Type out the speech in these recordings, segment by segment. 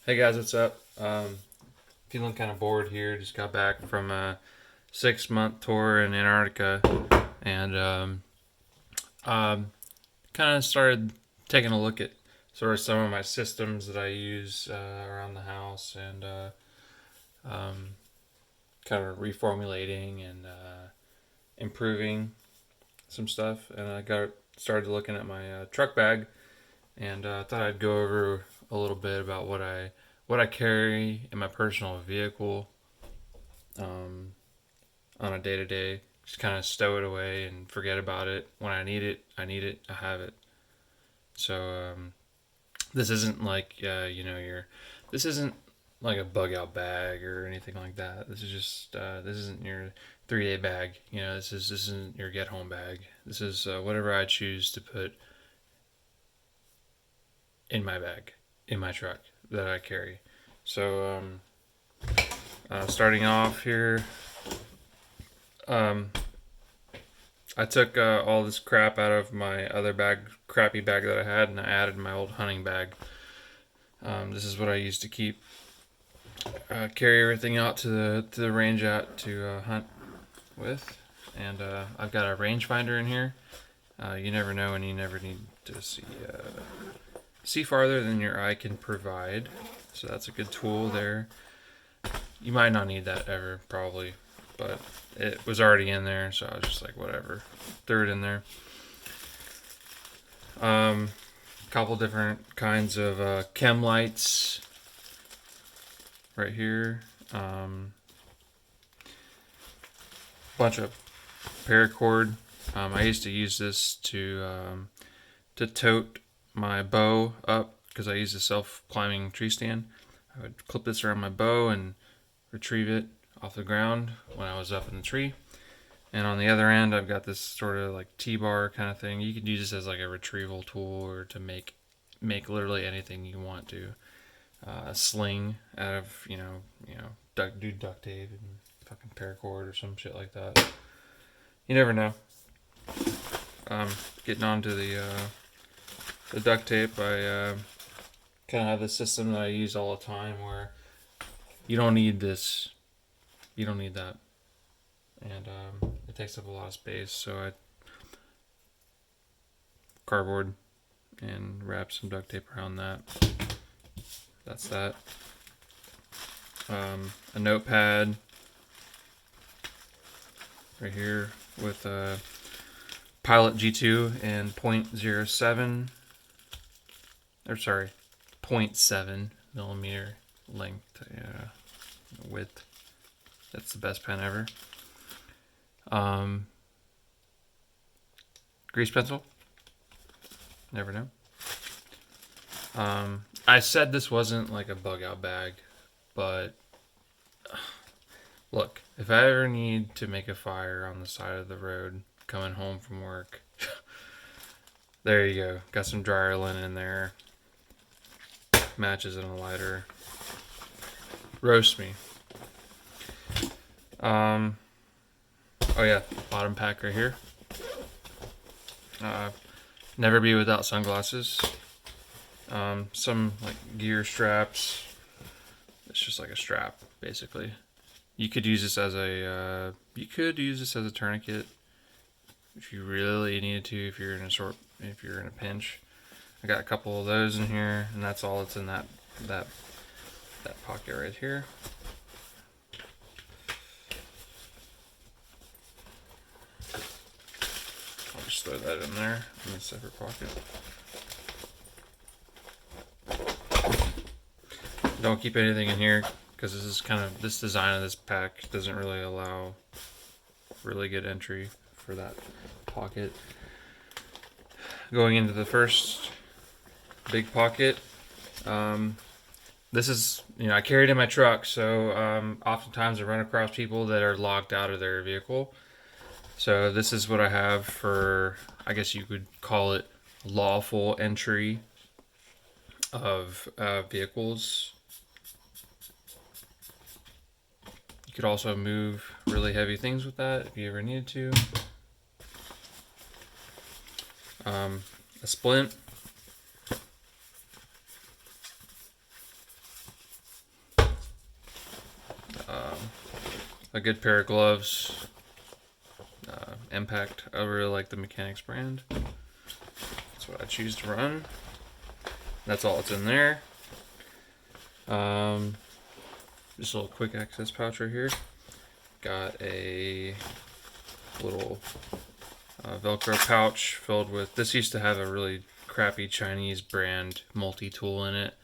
Hey guys, what's up? Feeling kind of bored here. Just got back from a 6 month tour in Antarctica, and kind of started taking a look at sort of some of my systems that I use around the house, and kind of reformulating and improving some stuff. And I got started looking at my truck bag, and thought I'd go over a little bit about what I carry in my personal vehicle um, on a day to day. Just kind of stow it away and forget about it. When I need it, I need it. I have it. So this isn't like your this isn't like a bug out bag or anything like that. This is just this isn't your 3 day bag. This isn't your get home bag. This is whatever I choose to put in my bag, in my truck that I carry. So starting off here, um, I took all this crap out of my other bag, crappy bag that I had, and I added my old hunting bag. This is what I used to keep carry everything out to the range out to hunt with, and I've got a rangefinder in here. You never know, and you never need to see farther than your eye can provide. So that's a good tool there. You might not need that ever, probably, but it was already in there, so I was just like, whatever, threw it in there. Couple different kinds of chem lights right here. Bunch of paracord. I used to use this to tote my bow up because I use a self-climbing tree stand. I would clip this around my bow and retrieve it off the ground when I was up in the tree. And on the other end, I've got this sort of like T-bar kind of thing. You could use this as like a retrieval tool or to make literally anything you want to. A sling out of duct tape and fucking paracord or some shit like that. You never know. Getting onto the duct tape, I kind of have this system that I use all the time where you don't need this, you don't need that, and it takes up a lot of space. So I cardboard and wrap some duct tape around that. That's that. A notepad right here with a Pilot G2 and .07, or sorry, 0.7 millimeter length, width. That's the best pen ever. Grease pencil. Never know. I said this wasn't like a bug out bag, but look, if I ever need to make a fire on the side of the road coming home from work, there you go. Got some dryer linen in there. Matches and a lighter. Roast me. Oh yeah, bottom pack right here. Never be without sunglasses. Some like gear straps. It's just like a strap, basically. You could use this as a tourniquet if you really needed to. If you're in a pinch. I got a couple of those in here, and that's all that's in that pocket right here. I'll just throw that in there in a separate pocket. Don't keep anything in here because this design of this pack doesn't really allow really good entry for that pocket. Going into the first big pocket, this is, I carry it in my truck, so oftentimes I run across people that are locked out of their vehicle. So this is what I have for, I guess you could call it, lawful entry of vehicles. You could also move really heavy things with that if you ever needed to. A splint. a good pair of gloves. Impact. I really like the Mechanics brand. That's what I choose to run. That's all that's in there. Just a little quick access pouch right here. Got a little Velcro pouch filled with. This used to have a really crappy Chinese brand multi-tool in it,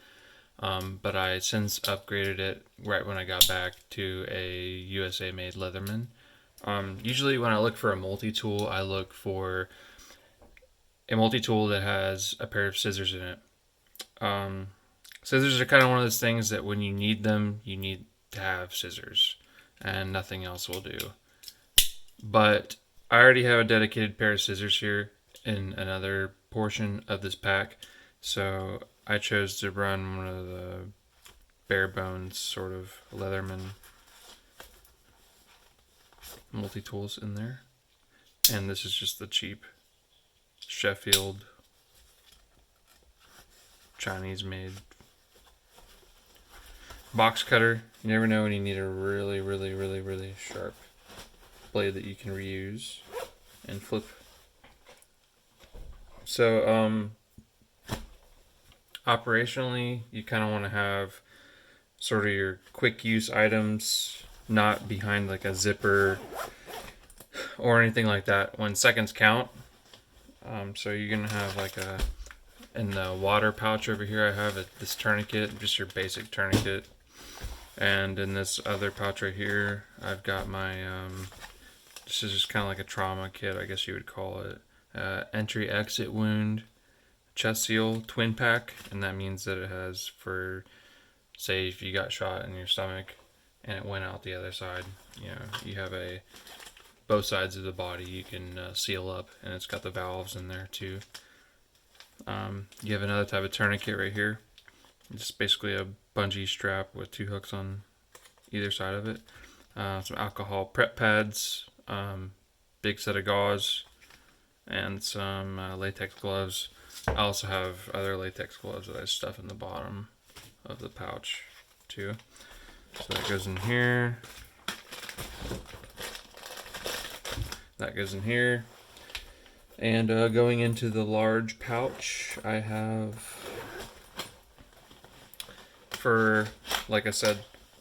but I since upgraded it right when I got back to a USA made Leatherman. Usually when I look for a multi-tool, I look for a multi-tool that has a pair of scissors in it. Scissors are kind of one of those things that when you need them, you need to have scissors, and nothing else will do. But I already have a dedicated pair of scissors here in another portion of this pack, so I chose to run one of the bare bones sort of Leatherman multi-tools in there. And this is just the cheap Sheffield Chinese made box cutter. You never know when you need a really sharp blade that you can reuse and flip. So operationally, you kind of want to have sort of your quick use items not behind like a zipper or anything like that when seconds count. So you're gonna have like in the water pouch over here, I have this tourniquet, just your basic tourniquet. And in this other pouch right here, I've got my, this is just kind of like a trauma kit, I guess you would call it. Entry exit wound chest seal twin pack. And that means that it has for, say if you got shot in your stomach and it went out the other side, you have both sides of the body you can seal up, and it's got the valves in there too. You have another type of tourniquet right here. It's basically a bungee strap with 2 hooks on either side of it. Some alcohol prep pads, big set of gauze, and some latex gloves. I also have other latex gloves that I stuff in the bottom of the pouch too. So that goes in here. That goes in here. And going into the large pouch, I have, for, like I said,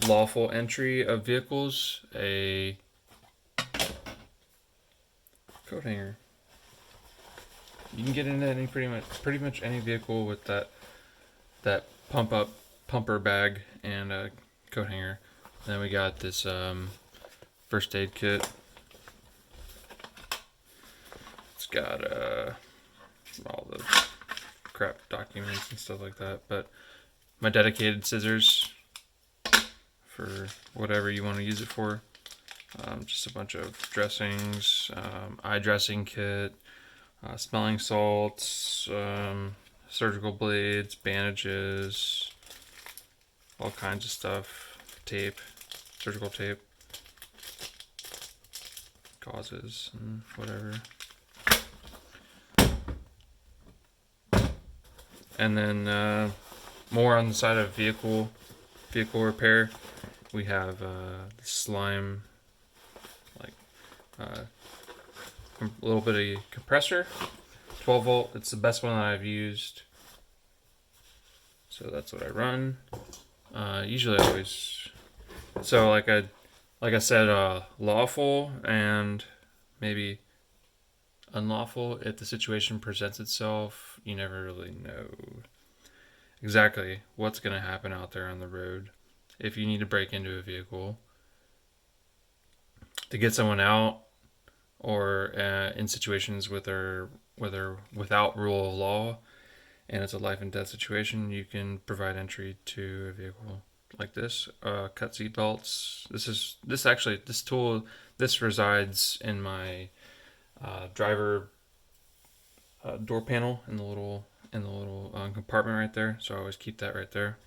lawful entry of vehicles, a coat hanger. You can get into any pretty much any vehicle with that pumper bag and a coat hanger. Then we got this first aid kit. It's got all the crap documents and stuff like that, but my dedicated scissors for whatever you want to use it for. Just a bunch of dressings, eye dressing kit, smelling salts, surgical blades, bandages, all kinds of stuff, tape, surgical tape, gauzes, and whatever. And then more on the side of vehicle repair, we have slime, like a little bit of compressor, 12 volt. It's the best one that I've used, so that's what I run. Usually always, so like I said, lawful and maybe unlawful. If the situation presents itself, you never really know exactly what's going to happen out there on the road. If you need to break into a vehicle to get someone out, or in situations without rule of law and it's a life and death situation, you can provide entry to a vehicle like this. Cut seat belts. This tool resides in my driver door panel in the little compartment right there, so I always keep that right there.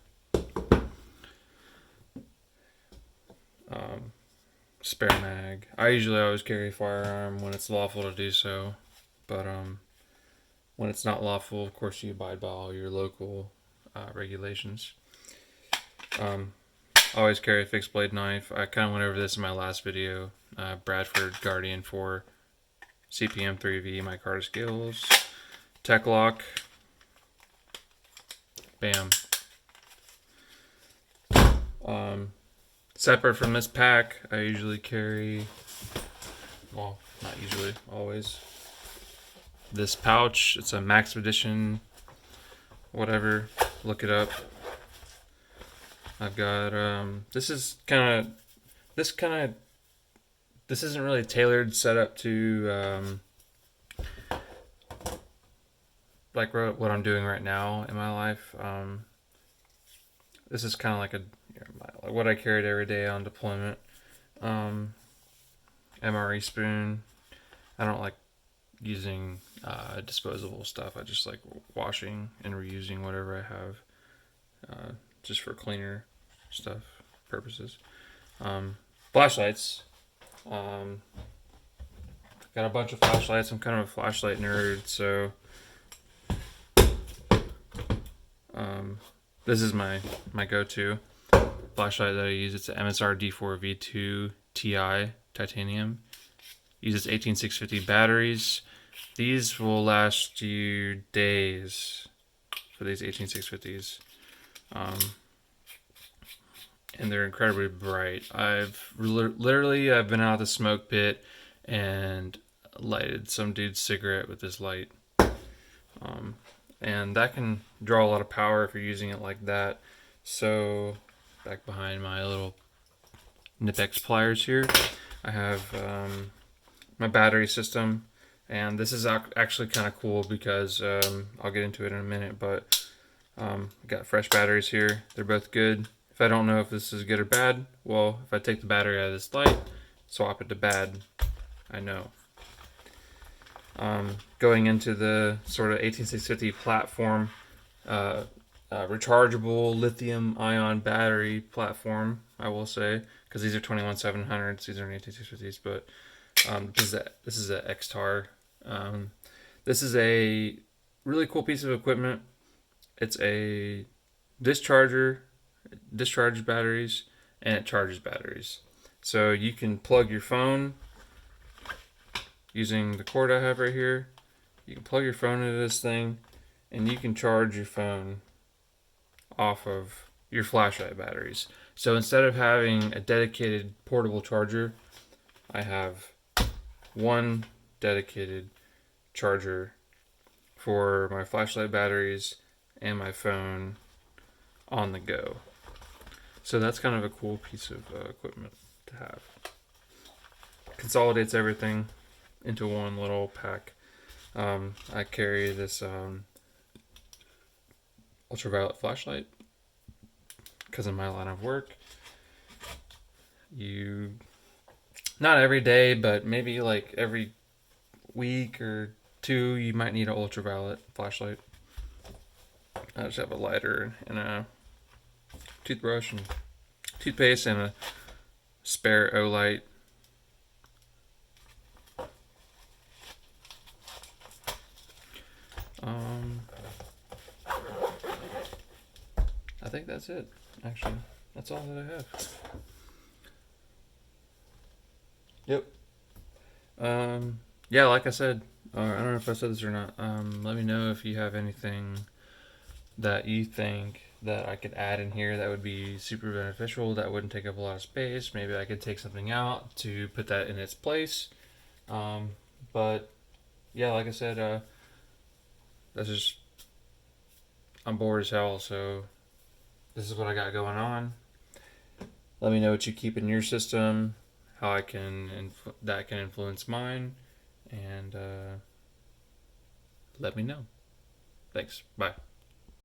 Spare mag. I usually always carry a firearm when it's lawful to do so, but when it's not lawful, of course you abide by all your local regulations. Always carry a fixed blade knife. I kind of went over this in my last video. Bradford Guardian 4 CPM 3V micarta skills. Tech lock. Bam. Separate from this pack, I usually carry, well, not usually, always, this pouch. It's a Max Edition, whatever, look it up. I've got, this isn't really tailored set up to, like what I'm doing right now in my life. This is kind of like what I carried every day on deployment. MRE spoon. I don't like using disposable stuff. I just like washing and reusing whatever I have, just for cleaner stuff purposes. Flashlights. Got a bunch of flashlights. I'm kind of a flashlight nerd, so this is my go-to flashlight that I use. It's an MSR D4 V2 Ti titanium. Uses 18650 batteries. These will last you days for these 18650s. And they're incredibly bright. I've been out of the smoke pit and lighted some dude's cigarette with this light. And that can draw a lot of power if you're using it like that. So back behind my little Nipex pliers here, I have my battery system, and this is actually kind of cool because I'll get into it in a minute, but got fresh batteries here. They're both good. If I don't know if this is good or bad, well, if I take the battery out of this light, swap it to bad, I know. Going into the sort of 18650 platform, rechargeable lithium ion battery platform, I will say, because these are 21700s, these are 18650s, but this is a X-Tar. This is a really cool piece of equipment. It's a discharges batteries, and it charges batteries. So you can plug your phone using the cord I have right here. You can plug your phone into this thing, and you can charge your phone off of your flashlight batteries. So instead of having a dedicated portable charger, I have one dedicated charger for my flashlight batteries and my phone on the go. So that's kind of a cool piece of equipment to have. Consolidates everything into one little pack. I carry this ultraviolet flashlight because of my line of work. Not every day, but maybe like every week or two, you might need an ultraviolet flashlight. I just have a lighter and a toothbrush and toothpaste and a spare O light. I think that's it, actually. That's all that I have. Yep. Yeah, like I said, I don't know if I said this or not. Let me know if you have anything that you think that I could add in here that would be super beneficial, that wouldn't take up a lot of space. Maybe I could take something out to put that in its place. But yeah, like I said, I'm bored as hell, so this is what I got going on. Let me know what you keep in your system, how that can influence mine, and let me know. Thanks. Bye.